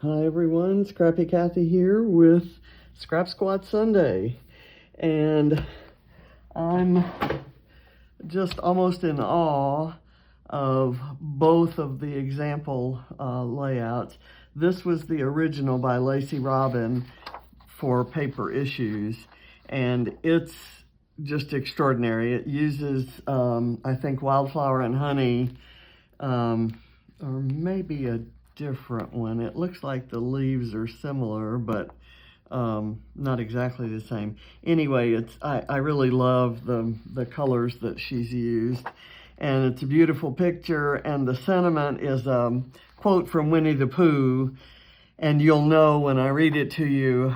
Hi everyone, Scrappy Kathy here with Scrap Squat Sunday, and I'm just almost in awe of both of the example layouts. This was the original by Lacey Robin for paper issues, and it's just extraordinary. It uses, I think, wildflower and honey, or maybe a different one. It looks like the leaves are similar, but not exactly the same. Anyway, I really love the colors that she's used, and it's a beautiful picture, and the sentiment is a quote from Winnie the Pooh, and you'll know when I read it to you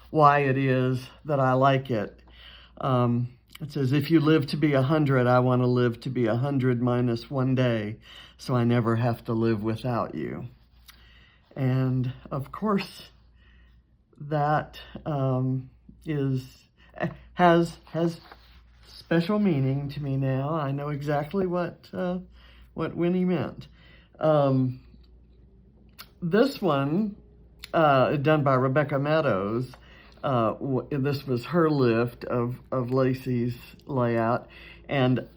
why it is that I like it. It says, if you live to be 100, I want to live to be 100 minus 1 day, so I never have to live without you. And of course, that has special meaning to me now. I know exactly what Winnie meant. This one, done by Rebecca Meadows, this was her lift of Lacey's layout. And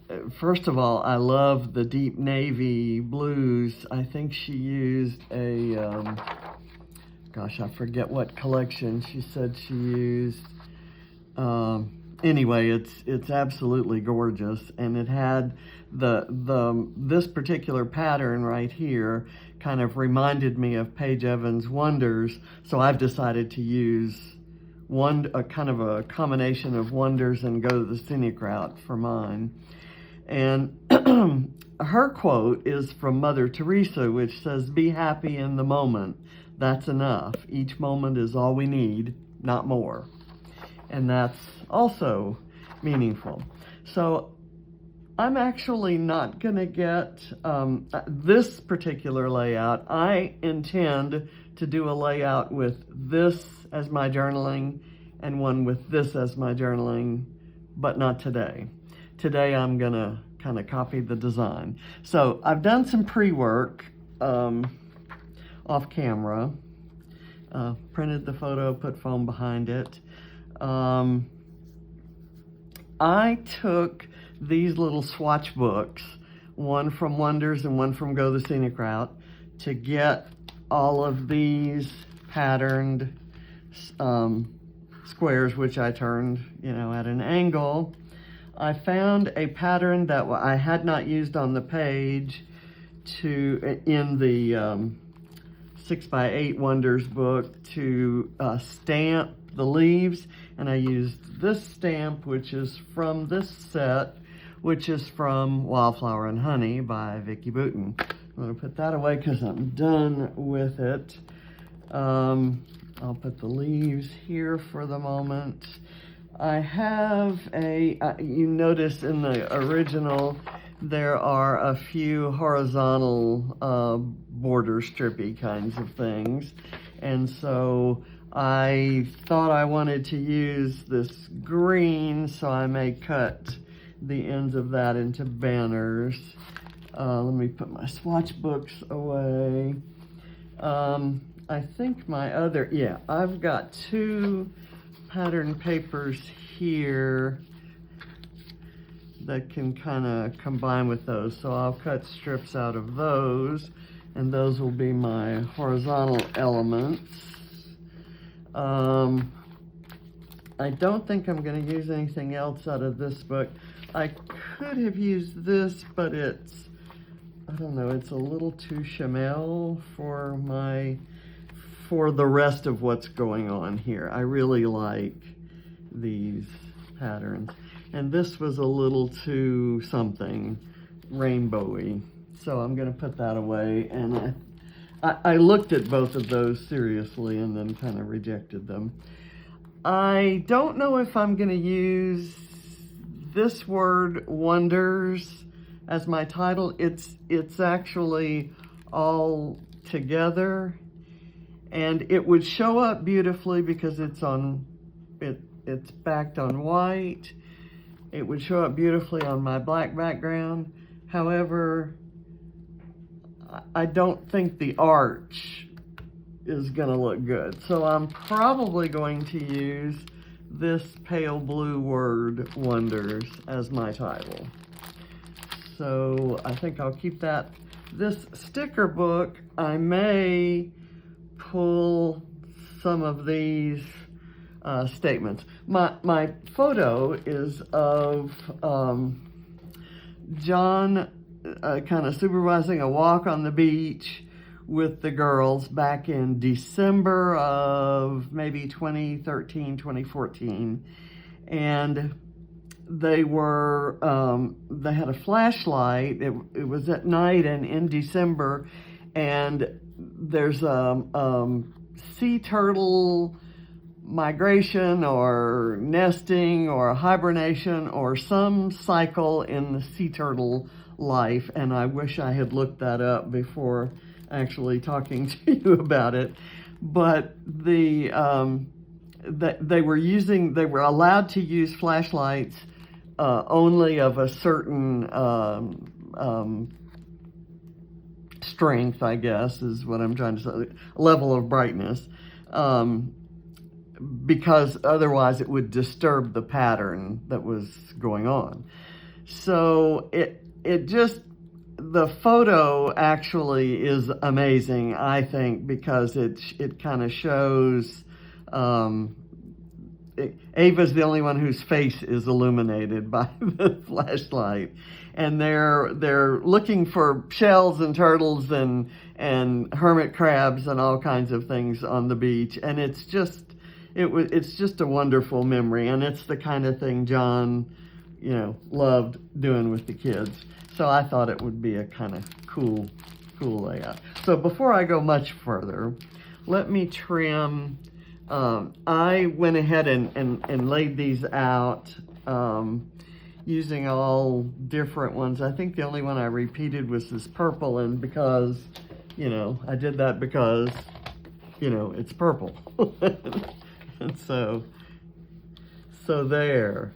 first of all, I love the deep navy blues. I think she used a, gosh, I forget what collection she said she used. Anyway, it's absolutely gorgeous, and it had this particular pattern right here kind of reminded me of Paige Evans' Wonders, so I've decided to use a kind of a combination of Wonders and go the Scenic route for mine. And her quote is from Mother Teresa, which says, "Be happy in the moment. That's enough. Each moment is all we need, not more." And that's also meaningful. So I'm actually not going to get this particular layout. I intend to do a layout with this as my journaling and one with this as my journaling, but not today. Today I'm going to kind of copy the design. So I've done some pre-work off camera, printed the photo, put foam behind it. I took these little swatch books, one from Wonders and one from Go the Scenic Route, to get all of these patterned squares, which I turned, at an angle. I found a pattern that I had not used on the page in the 6x8 Wonders book to stamp the leaves, and I used this stamp, which is from this set, which is from Wildflower and Honey by Vicki Boutin. I'm going to put that away because I'm done with it. I'll put the leaves here for the moment. I have you notice in the original, there are a few horizontal border strippy kinds of things. And so I thought I wanted to use this green, so I may cut the ends of that into banners. Let me put my swatch books away. I think I've got two pattern papers here that can kind of combine with those. So I'll cut strips out of those, and those will be my horizontal elements. I don't think I'm going to use anything else out of this book. I could have used this, but I don't know, it's a little too chamel for the rest of what's going on here. I really like these patterns. And this was a little too something rainbowy. So I'm going to put that away. And I looked at both of those seriously and then kind of rejected them. I don't know if I'm going to use this word, Wonders, as my title. It's actually all together, and it would show up beautifully because it's backed on white. It would show up beautifully on my black background. However, I don't think the arch is gonna look good. So I'm probably going to use this Pale Blue Word Wonders as my title. So I think I'll keep that. This sticker book, I may pull some of these statements. My photo is of John kind of supervising a walk on the beach with the girls back in December of maybe 2013, 2014. And they had a flashlight. It was at night and in December, and there's a sea turtle migration or nesting or hibernation or some cycle in the sea turtle life, and I wish I had looked that up before actually talking to you about it. But they were allowed to use flashlights only of a certain strength, I guess is what I'm trying to say, level of brightness, because otherwise it would disturb the pattern that was going on. So the photo actually is amazing, I think, because it kind of shows, Ava's the only one whose face is illuminated by the flashlight, and they're looking for shells and turtles and hermit crabs and all kinds of things on the beach, and it's just a wonderful memory, and it's the kind of thing John, loved doing with the kids. So I thought it would be a kind of cool layout. So before I go much further, let me trim. I went ahead and laid these out using all different ones. I think the only one I repeated was this purple, and because, I did that because, it's purple. And so there.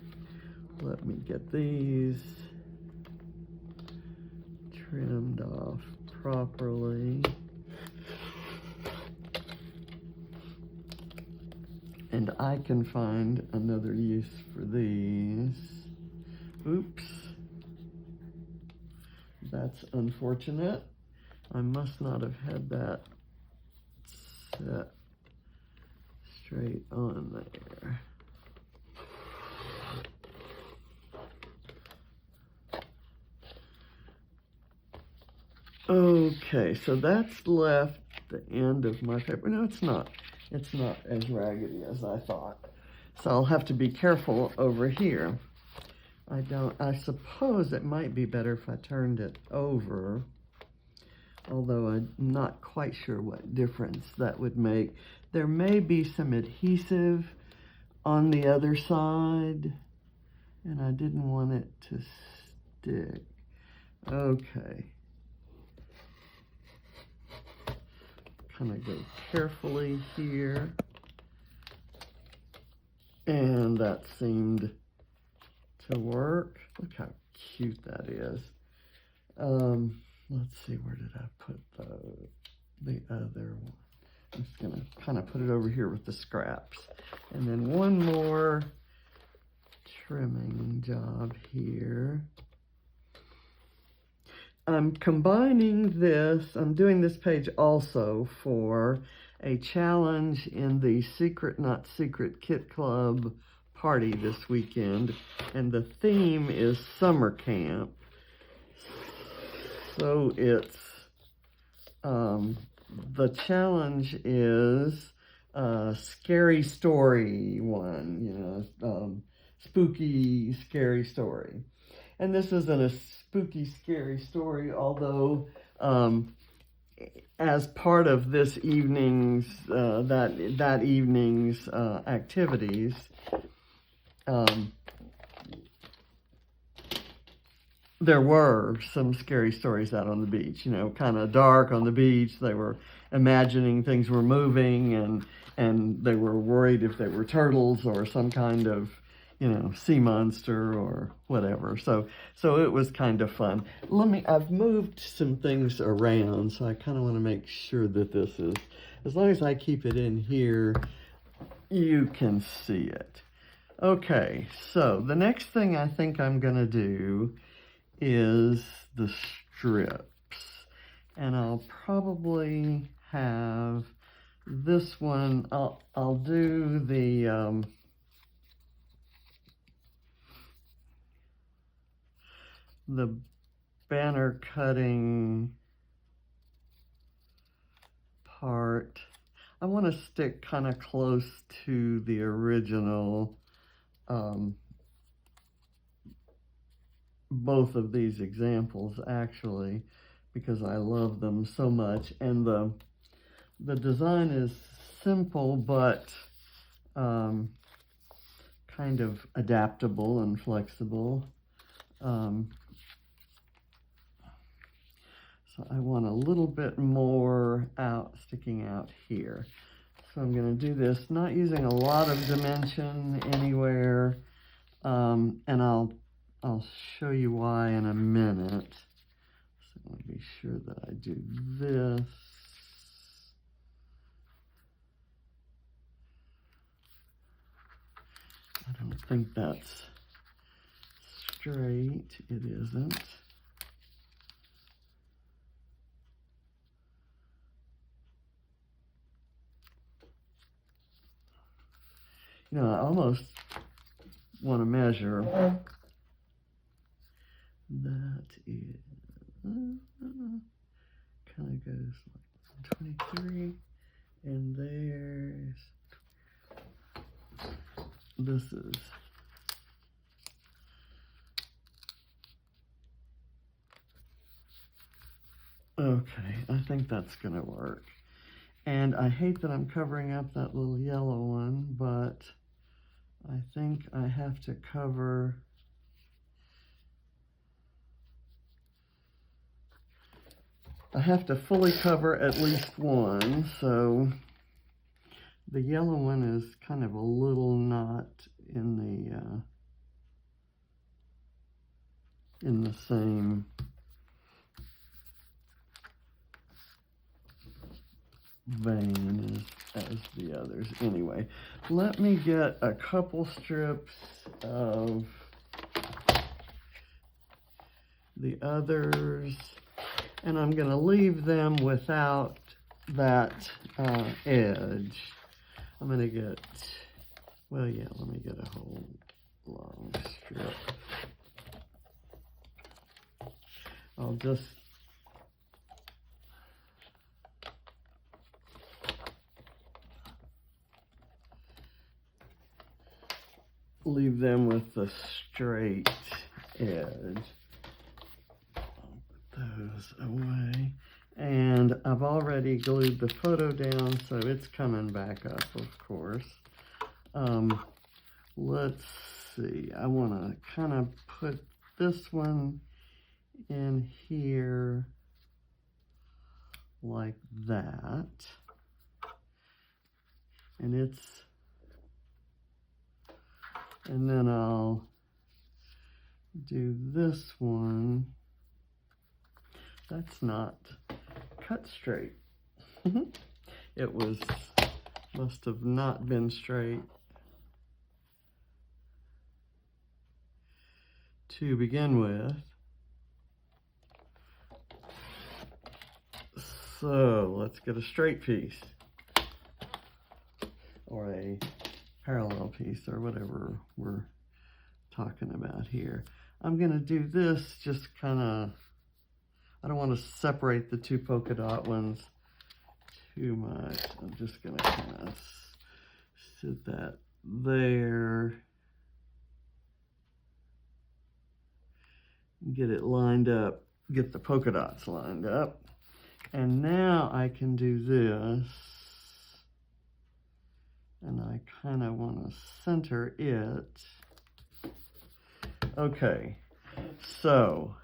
Let me get these trimmed off properly. And I can find another use for these. Oops. That's unfortunate. I must not have had that set straight on there. Okay, so that's left the end of my paper. No, it's not. It's not as raggedy as I thought. So I'll have to be careful over here. I suppose it might be better if I turned it over, although I'm not quite sure what difference that would make. There may be some adhesive on the other side, and I didn't want it to stick. Okay. Kind of go carefully here, and that seemed to work. Look how cute that is. Let's see, where did I put the other one? I'm just gonna kind of put it over here with the scraps, and then one more trimming job here. I'm combining this, I'm doing this page also for a challenge in the Secret Not Secret Kit Club party this weekend, and the theme is summer camp. So it's, the challenge is a scary story one, spooky, scary story. And this isn't a spooky, scary story, although as part of this evening's, that evening's activities, there were some scary stories out on the beach, kind of dark on the beach. They were imagining things were moving, and they were worried if they were turtles or some kind of, sea monster or whatever. So it was kind of fun. I've moved some things around, so I kind of want to make sure that this is as long as I keep it in here, you can see it. Okay, so the next thing I think I'm gonna do is the strips. And I'll probably have this one, I'll do the banner cutting part. I want to stick kind of close to the original, both of these examples actually, because I love them so much. And the design is simple, but kind of adaptable and flexible. So I want a little bit more sticking out here. So I'm going to do this, not using a lot of dimension anywhere, and I'll show you why in a minute. So let me be sure that I do this. I don't think that's straight. It isn't. You know, I almost want to measure. That is, kind of goes like 23, and this is, okay, I think that's gonna work. And I hate that I'm covering up that little yellow one, but I think I have to cover, I have to fully cover at least one, so the yellow one is kind of a little not in the same vein as the others. Anyway, let me get a couple strips of the others, and I'm going to leave them without that edge. I'm going to get, well, yeah, let me get a whole long strip. I'll just leave them with the straight edge. I'll put those away. And I've already glued the photo down, so it's coming back up, of course. Let's see, I want to kind of put this one in here like that. And then I'll do this one. That's not cut straight. It must have not been straight to begin with. So let's get a straight piece, or a parallel piece, or whatever we're talking about here. I'm going to do this just kind of, I don't want to separate the two polka dot ones too much. I'm just going to kind of sit that there, get it lined up, get the polka dots lined up. And now I can do this, and I kind of want to center it. Okay, so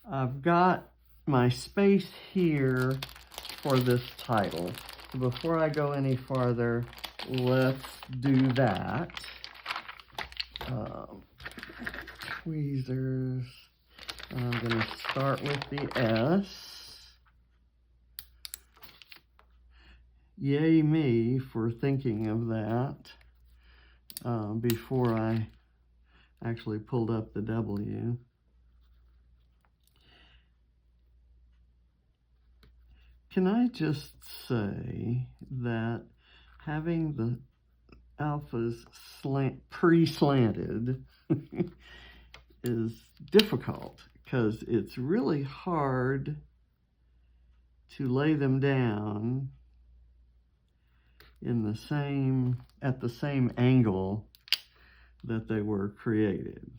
I've got my space here for this title. So before I go any farther, let's do that. Tweezers, and I'm going to start with the S. yay me for thinking of that before I actually pulled up the W. Can I just say that having the alphas pre-slanted is difficult because it's really hard to lay them down in the same, at the same angle that they were created.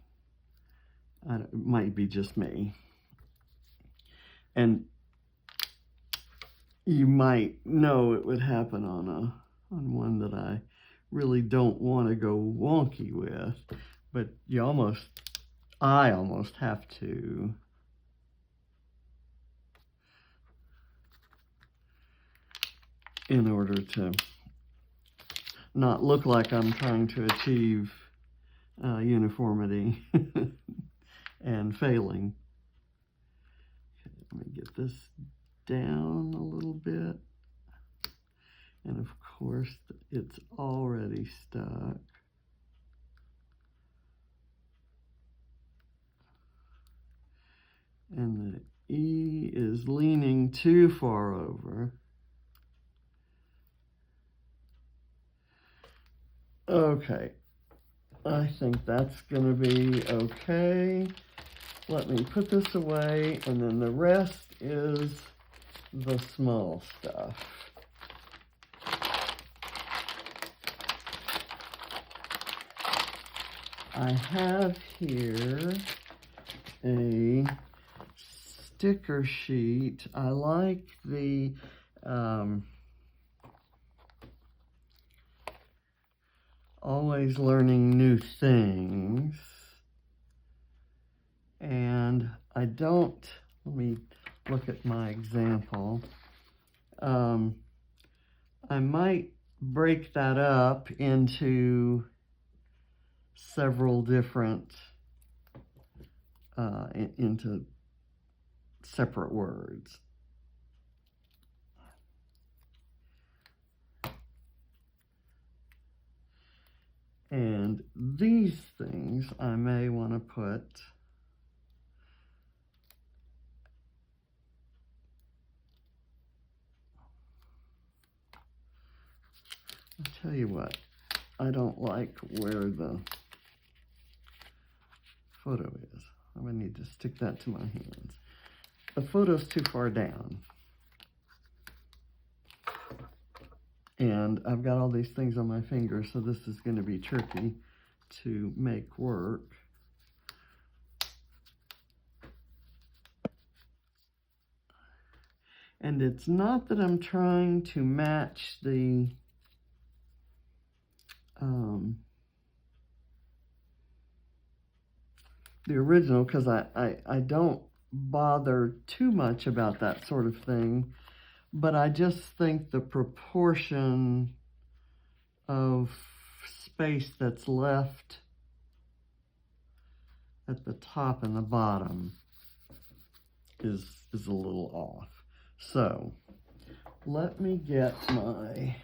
It might be just me. And you might know it would happen on one that I really don't want to go wonky with, but I almost have to. In order to not look like I'm trying to achieve uniformity and failing. Okay, let me get this down a little bit. And of course, it's already stuck. And the E is leaning too far over. Okay, I think that's gonna be okay. Let me put this away, and then the rest is the small stuff. I have here a sticker sheet. I like the always learning new things. And I don't, let me look at my example. I might break that up into several different, into separate words. And these things I may want to put I'll tell you what, I don't like where the photo is. I'm going to need to stick that to my hands. The photo's too far down. And I've got all these things on my fingers, so this is going to be tricky to make work. And it's not that I'm trying to match the original, because I don't bother too much about that sort of thing, but I just think the proportion of space that's left at the top and the bottom is a little off. So let me get my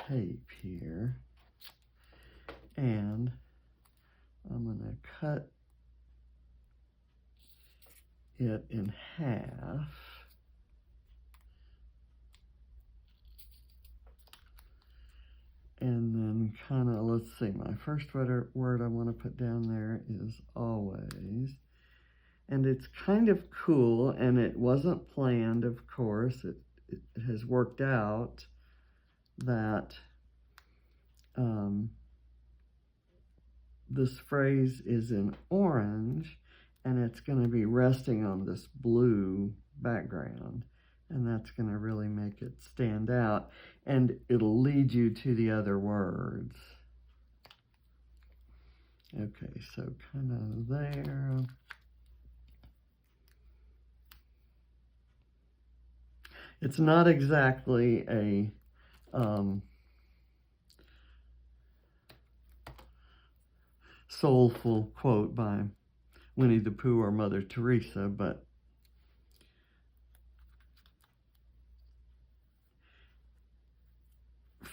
tape here, and I'm going to cut it in half. And then kind of, let's see, my first word I want to put down there is always. And it's kind of cool, and it wasn't planned, of course. It has worked out that this phrase is in orange, and it's going to be resting on this blue background. And that's going to really make it stand out, and it'll lead you to the other words. Okay, so kind of there. It's not exactly a soulful quote by Winnie the Pooh or Mother Teresa, but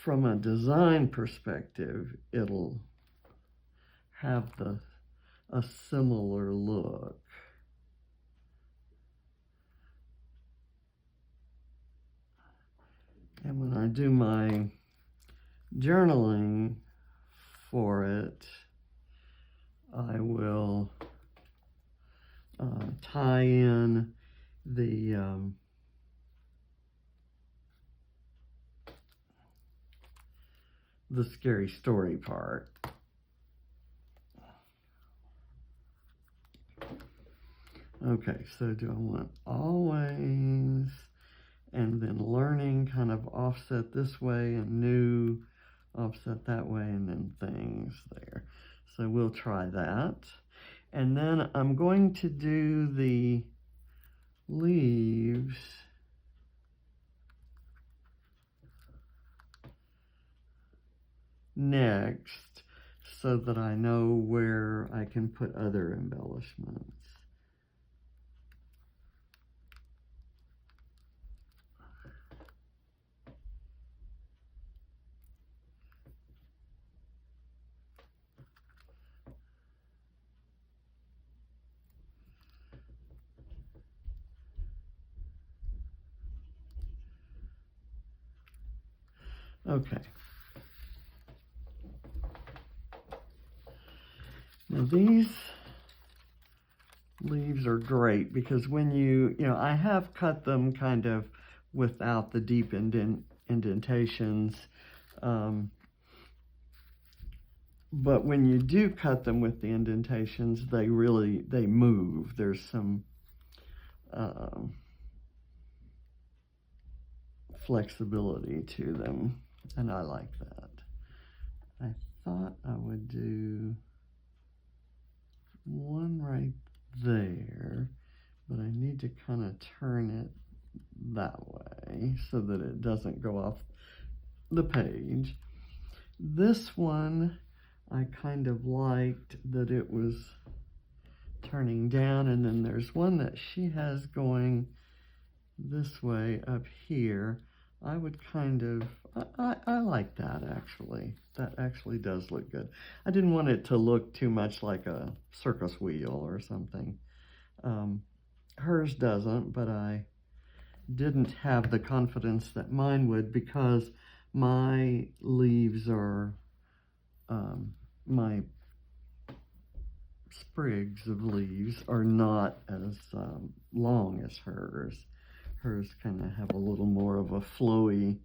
from a design perspective, it'll have a similar look. And when I do my journaling for it, I will tie in the scary story part. Okay, so do I want always, and then learning kind of offset this way, and new offset that way, and then things there. So we'll try that. And then I'm going to do the leaves next, so that I know where I can put other embellishments. Okay. Now these leaves are great because when you know, I have cut them kind of without the deep indentations, but when you do cut them with the indentations, they move. There's some flexibility to them, and I like that. I thought I would do one right there, but I need to kind of turn it that way so that it doesn't go off the page. This one, I kind of liked that it was turning down, and then there's one that she has going this way up here. I would kind of, I like that actually. That actually does look good. I didn't want it to look too much like a circus wheel or something. Hers doesn't, but I didn't have the confidence that mine would, because my leaves are, my sprigs of leaves are not as long as hers. Hers kind of have a little more of a flowy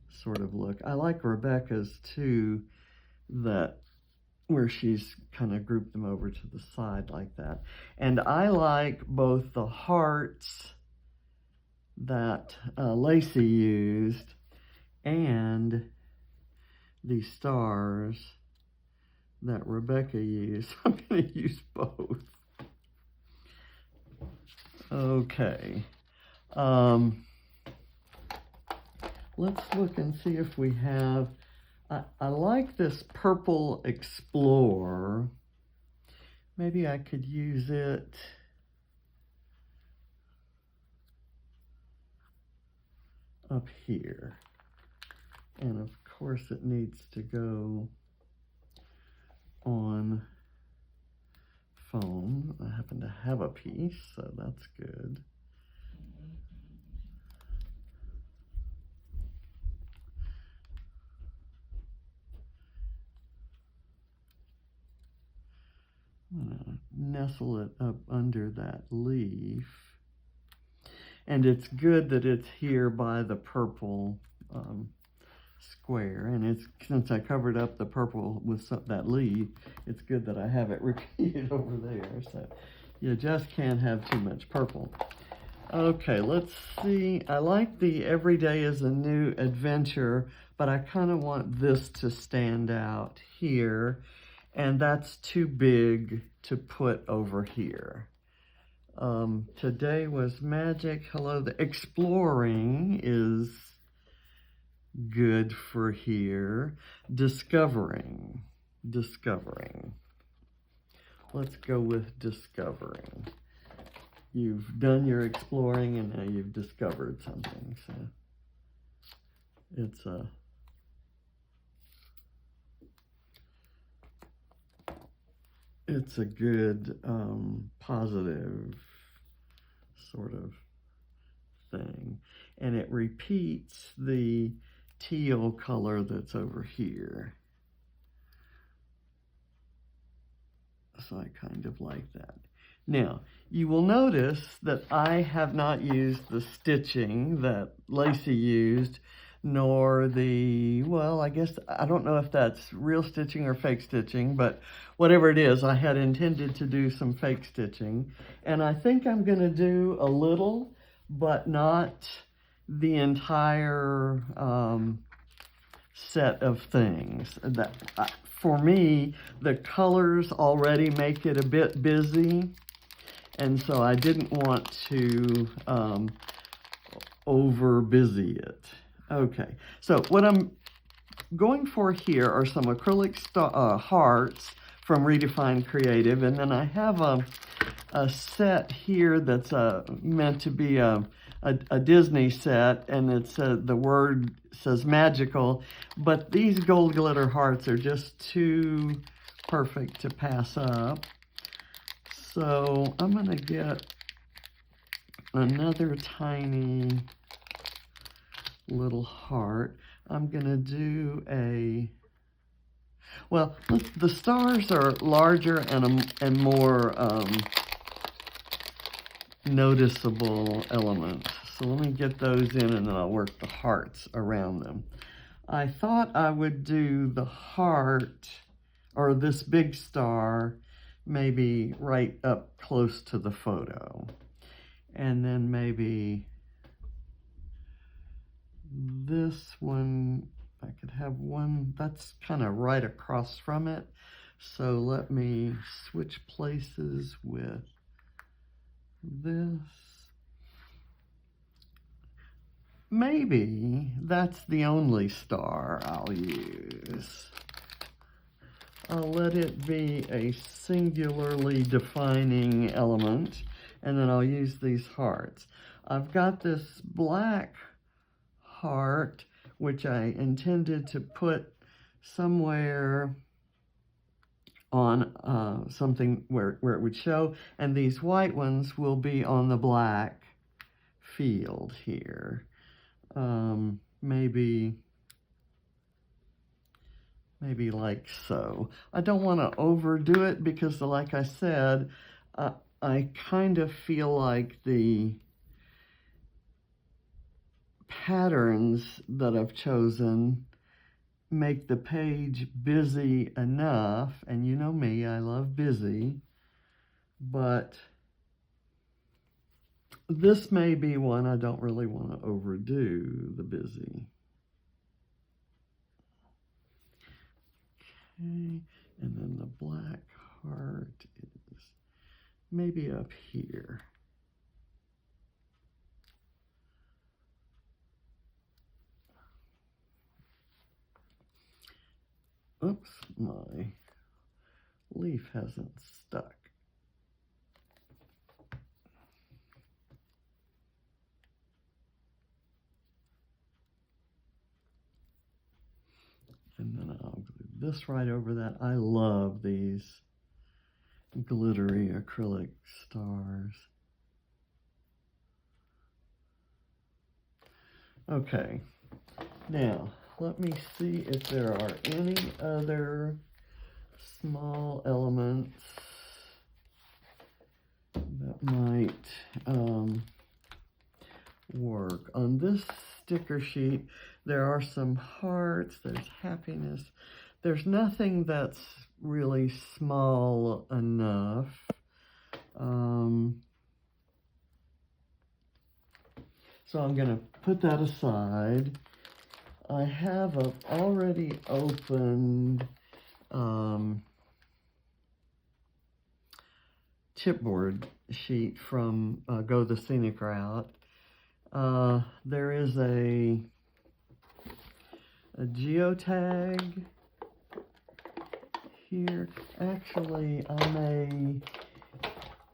sort of look. I like Rebecca's too, that where she's kind of grouped them over to the side like that. And I like both the hearts that Lacey used and the stars that Rebecca used. I'm going to use both. Okay. Let's look and see if we have, I like this Purple Explorer. Maybe I could use it up here. And of course it needs to go on foam. I happen to have a piece, so that's good. I'm gonna nestle it up under that leaf. And it's good that it's here by the purple square. And it's, since I covered up the purple with that leaf, it's good that I have it repeated over there. So you just can't have too much purple. Okay, let's see. I like the Every Day is a New Adventure, but I kind of want this to stand out here. And that's too big to put over here. Today was magic. Hello, the exploring is good for here. Discovering. Let's go with discovering. You've done your exploring and now you've discovered something. So it's it's a good positive sort of thing. And it repeats the teal color that's over here. So I kind of like that. Now, you will notice that I have not used the stitching that Lacey used, nor the, well, I guess, I don't know if that's real stitching or fake stitching, but whatever it is, I had intended to do some fake stitching. And I think I'm going to do a little, but not the entire set of things. That for me, the colors already make it a bit busy, and so I didn't want to over busy it. Okay, so what I'm going for here are some acrylic hearts from Redefined Kreative, and then I have a set here that's meant to be a Disney set, and it's the word says magical, but these gold glitter hearts are just too perfect to pass up. So I'm going to get another tiny little heart. I'm going to do a, well, the stars are larger and more noticeable elements. So let me get those in, and then I'll work the hearts around them. I thought I would do the heart, or this big star, maybe right up close to the photo. And then maybe this one, I could have one that's kind of right across from it. So let me switch places with this. Maybe that's the only star I'll use. I'll let it be a singularly defining element, and then I'll use these hearts. I've got this black heart, which I intended to put somewhere on something where it would show, and these white ones will be on the black field here. Maybe like so. I don't want to overdo it because, like I said, I kind of feel like the patterns that I've chosen make the page busy enough, and you know me, I love busy, but this may be one I don't really want to overdo the busy. Okay, and then the black heart is maybe up here. Oops, my leaf hasn't stuck. And then I'll glue this right over that. I love these glittery acrylic stars. Okay, now let me see if there are any other small elements that might work. On this sticker sheet, there are some hearts, there's happiness. There's nothing that's really small enough. So I'm going to put that aside. I have an already opened chipboard sheet from Go the Scenic Route. There is a geotag here. Actually, I may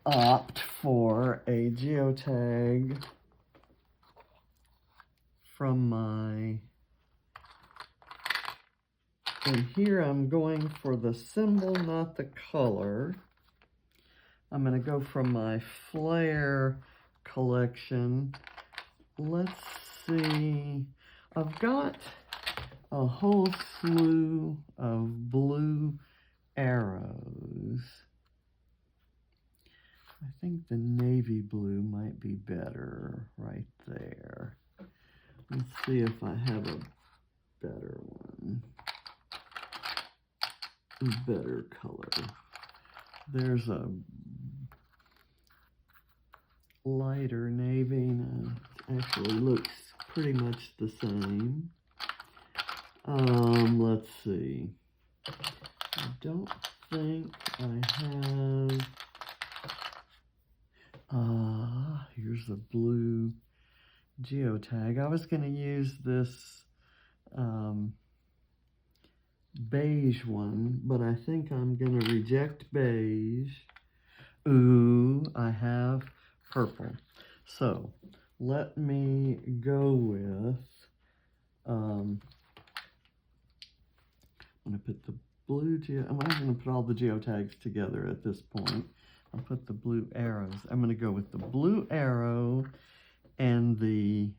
opt for a geotag from my And here I'm going for the symbol, not the color. I'm going to go from my Flair collection. Let's see. I've got a whole slew of blue arrows. I think the navy blue might be better right there. Let's see if I have a better one. A better color. There's a lighter navy, and it actually looks pretty much the same. Let's see. I don't think I have. Here's a blue geotag. I was going to use this beige one, but I think I'm going to reject beige. Ooh, I have purple. So let me go with, I'm going to put the blue I'm going to put all the geotags together at this point. I'll put the blue arrows. I'm going to go with the blue arrow and the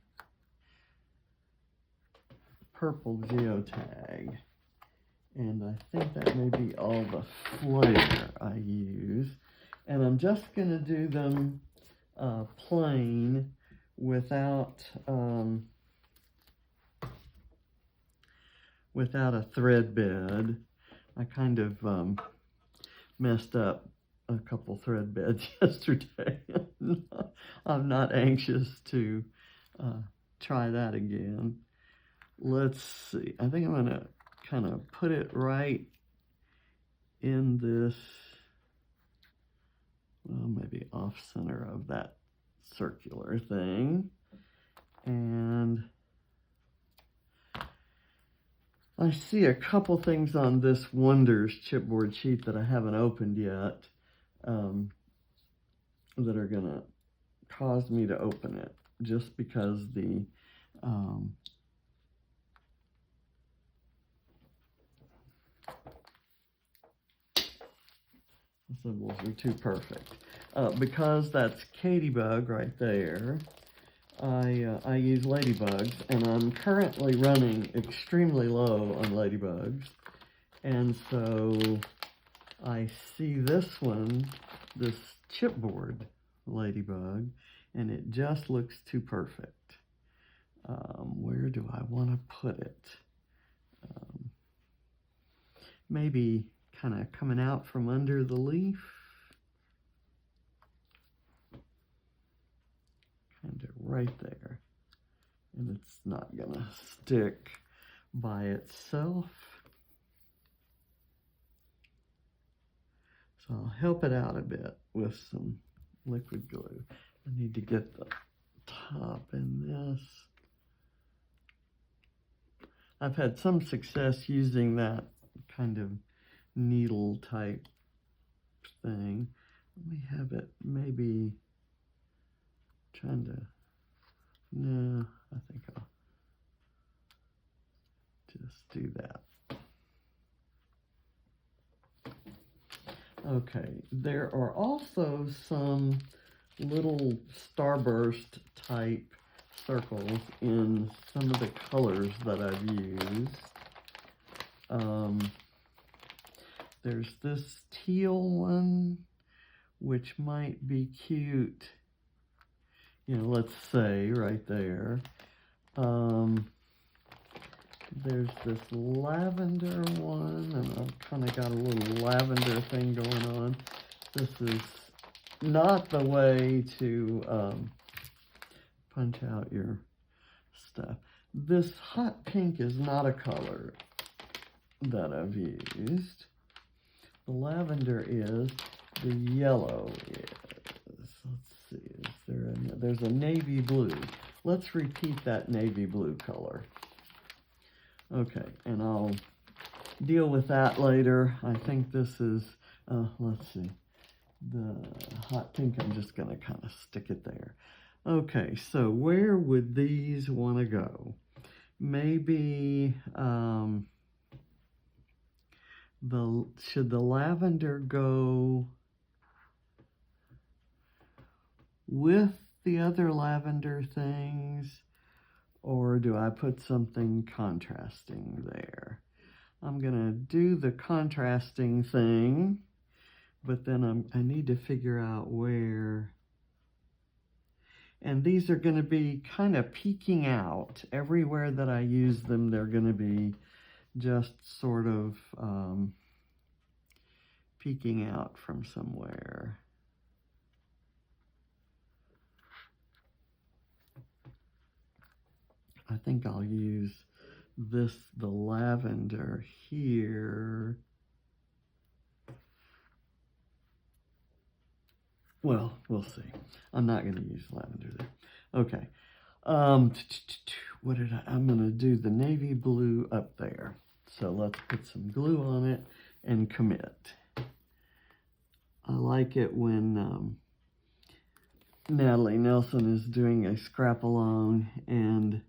purple geotag. And I think that may be all the Flair I use. And I'm just going to do them plain without a thread bed. I kind of messed up a couple thread beds yesterday. I'm not anxious to try that again. Let's see. I think I'm going to kind of put it right in this, well, maybe off center of that circular thing. And I see a couple things on this Wonders chipboard sheet that I haven't opened yet that are going to cause me to open it, just because the symbols are too perfect. Because that's Katybug right there, I use ladybugs, and I'm currently running extremely low on ladybugs, and so I see this one, this chipboard ladybug, and it just looks too perfect. Where do I want to put it? Maybe kind of coming out from under the leaf. Kind of right there. And it's not gonna stick by itself. So I'll help it out a bit with some liquid glue. I need to get the top in this. I've had some success using that kind of needle type thing. Let me have it maybe trying to, no, I think I'll just do that. Okay, there are also some little starburst type circles in some of the colors that I've used. There's this teal one, which might be cute, you know, let's say right there. There's this lavender one, and I've kind of got a little lavender thing going on. This is not the way to punch out your stuff. This hot pink is not a color that I've used. The lavender is, the yellow is. Let's see, there's a navy blue. Let's repeat that navy blue color. Okay, and I'll deal with that later. I think this is, let's see, the hot pink, I'm just gonna kind of stick it there. Okay, so where would these want to go? Maybe, should the lavender go with the other lavender things, or do I put something contrasting there? I'm gonna do the contrasting thing, but then I need to figure out where. And these are gonna be kind of peeking out. Everywhere that I use them, they're gonna be just sort of peeking out from somewhere. I think I'll use the lavender here. Well, we'll see. I'm not going to use lavender there. Okay. I'm going to do the navy blue up there. So let's put some glue on it and commit. I like it when Natalie Nelson is doing a scrap along and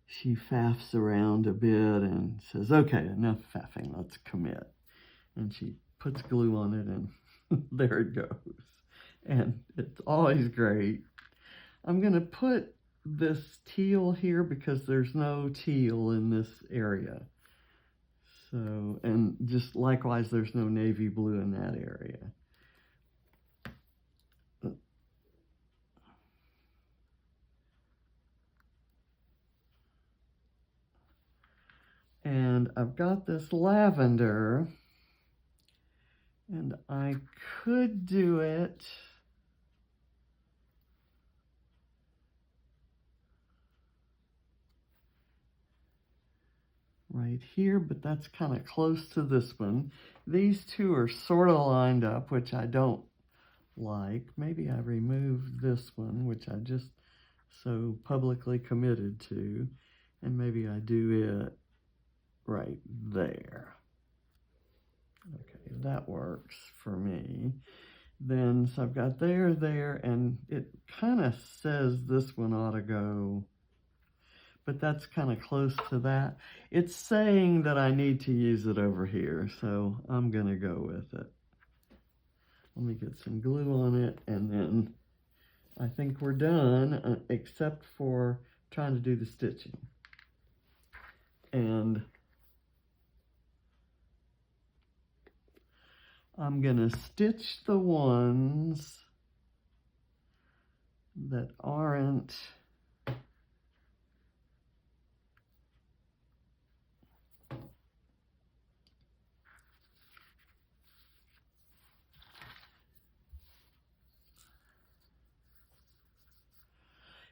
she faffs around a bit and says, okay, enough faffing, let's commit. And she puts glue on it and there it goes. And it's always great. I'm going to put this teal here because there's no teal in this area. So, and just likewise, there's no navy blue in that area. And I've got this lavender, and I could do it right here, but that's kind of close to this one. These two are sort of lined up, which I don't like. Maybe I remove this one, which I just so publicly committed to, and maybe I do it right there. Okay, that works for me. Then, so I've got there, and it kind of says this one ought to go, but that's kind of close to that. It's saying that I need to use it over here, so I'm going to go with it. Let me get some glue on it, and then I think we're done, except for trying to do the stitching. And I'm going to stitch the ones that aren't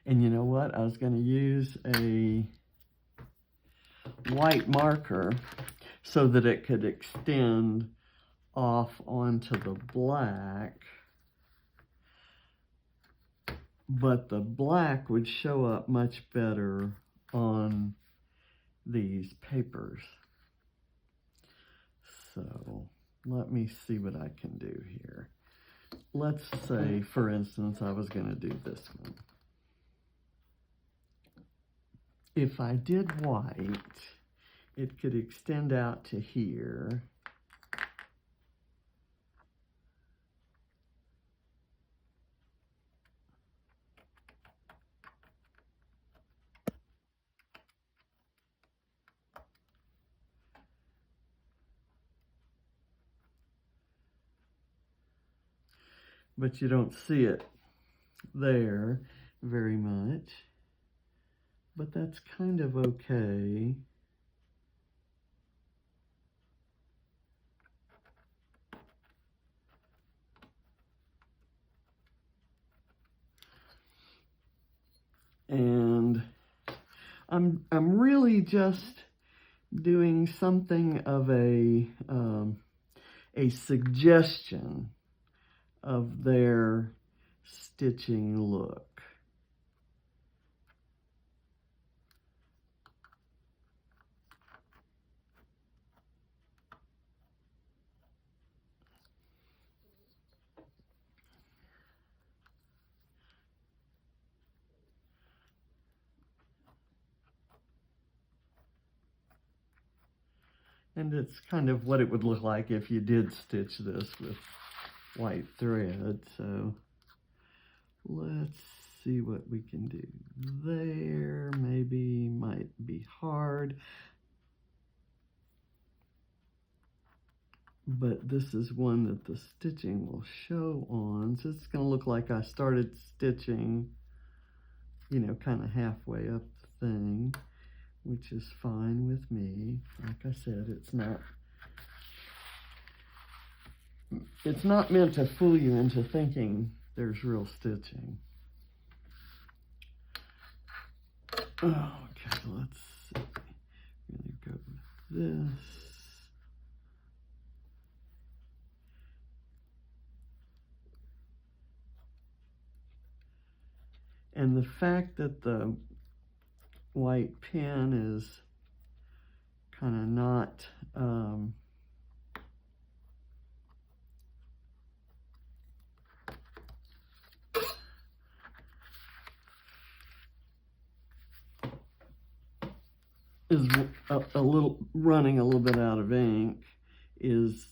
and you know what? I was going to use a white marker so that it could extend off onto the black, but the black would show up much better on these papers. So let me see what I can do here. Let's say, for instance, I was going to do this one. If I did white, it could extend out to here. But you don't see it there very much. But that's kind of okay. And I'm really just doing something of a suggestion of their stitching look. And it's kind of what it would look like if you did stitch this with white thread. So let's see what we can do there. Maybe might be hard. But this is one that the stitching will show on. So it's going to look like I started stitching, you know, kind of halfway up the thing, which is fine with me. Like I said, it's not meant to fool you into thinking there's real stitching. Okay, let's see. I'm going to go with this. And the fact that the white pen is kind of not is a little running a little bit out of ink is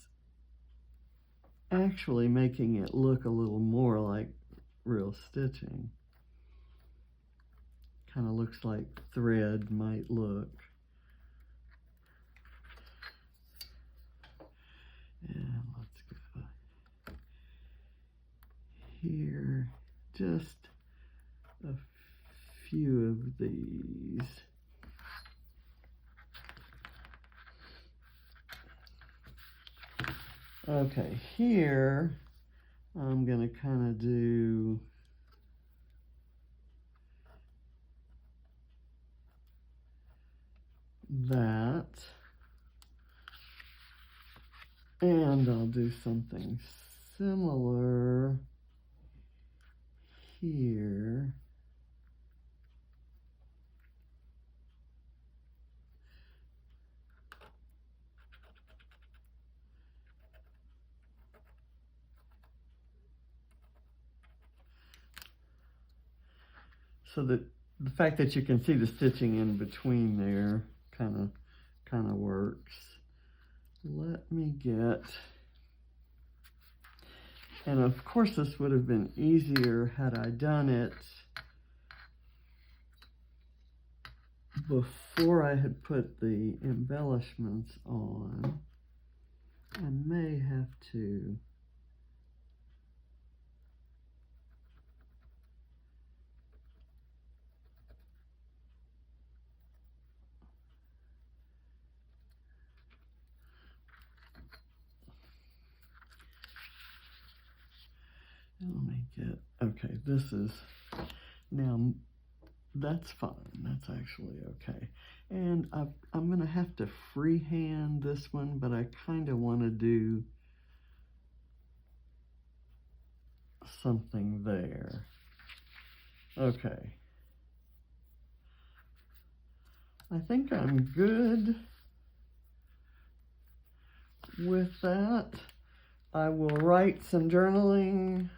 actually making it look a little more like real stitching. Kind of looks like thread might look. And let's go here, just a few of these. Okay, here I'm going to kind of do that, and I'll do something similar here. So that the fact that you can see the stitching in between there kind of works. Let me get, and of course this would have been easier had I done it before I had put the embellishments on. I may have to let me get, okay, this is, now that's fine, that's actually okay. And I'm going to have to freehand this one, but I kind of want to do something there. Okay. I think I'm good with that. I will write some journaling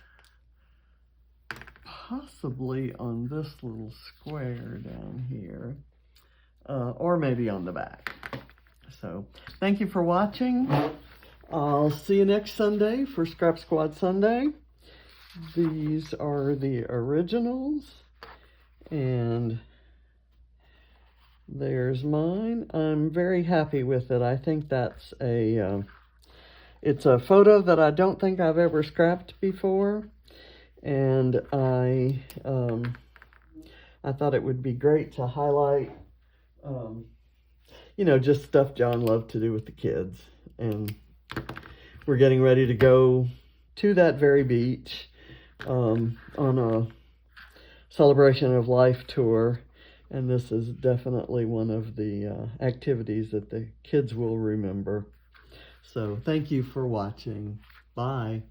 possibly on this little square down here, or maybe on the back. So thank you for watching. I'll see you next Sunday for Scrap Squad Sunday. These are the originals, and there's mine. I'm very happy with it. I think that's it's a photo that I don't think I've ever scrapped before, and I thought it would be great to highlight, you know, just stuff John loved to do with the kids. And we're getting ready to go to that very beach on a Celebration of Life tour, and this is definitely one of the activities that the kids will remember. So thank you for watching. Bye.